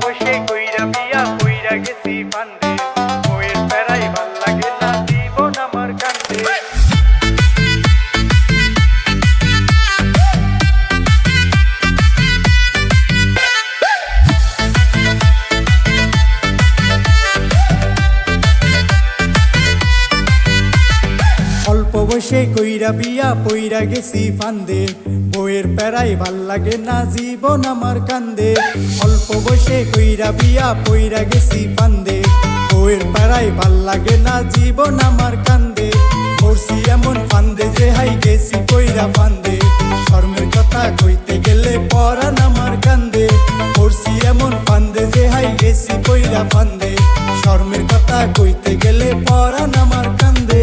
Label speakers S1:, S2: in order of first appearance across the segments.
S1: বসে কইরা বিয়া কইরা গেছি ফান্দে, বউয়ের প্যারাই ভাল লাগে না, জীবন আমার কান্দে। অল্প বসে কইরা বিয়া পইরা গেছি ফান্দে, বউয়ের প্যারাই ভাল লাগে না, জীবন আমার কান্দে। অল্প বসে কইরা বিয়া পইরা গেছি ফান্দে, বউয়ের প্যারাই ভাল লাগে না, জীবন আমার কান্দে। পড়ছি এমন ফান্দে যে হাই গেছি কইরা ফান্দে, শর্মের কথা কইতে গেলে পরাণ আমার কান্দে। পড়ছি এমন ফান্দে যে হাই গেছি কইরা ফান্দে, শর্মের কথা কইতে গেলে পরাণ আমার কান্দে।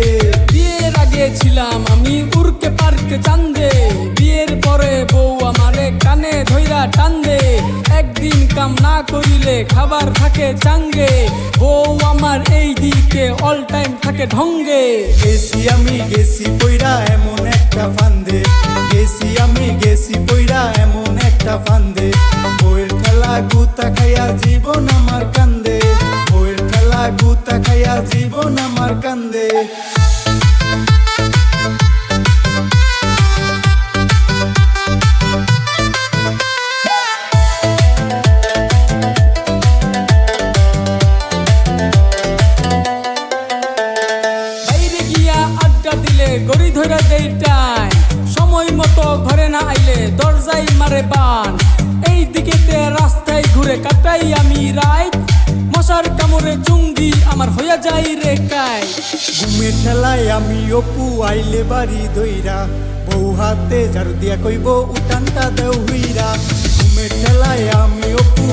S2: বিয়ের আগে ছিলাম আমি উড়কে পারকে চান্দে, বিয়ের পরে বউ আমারে কানে ধইরা টান্দে। একদিন কাম না করিলে খাবার থাকে চাঙ্গে, বউ আমার এই দিকে অল টাইম থাকে ঢঙ্গে।
S1: গেছি পইরা এমন একটা ফান্দে, গেছি পইরা এমন একটা ফান্দে, বউয়ের খেলা গুতা খাইয়া জীবন আমার কান্দে, বউয়ের খেলা গুতা খাইয়া জীবন আমার কান্দে।
S2: গড়ি ধরে দেই টাই, সময় মতো ঘরে না আইলে দরজাই মারে বান। এই দিকেতে রাস্তায় ঘুরে কাটাই আমি রাইত, মশার কামড়ে চুঙ্গি আমার হইয়া যাই রে কাই।
S1: ঘুমে ঠেলায় আমি অপু আইলে বাড়ি দইরা, বউ হাতে ঝাড়ু দিয়া কইব উঠানটা দেও হইরা। ঘুমে ঠেলায় আমি অপু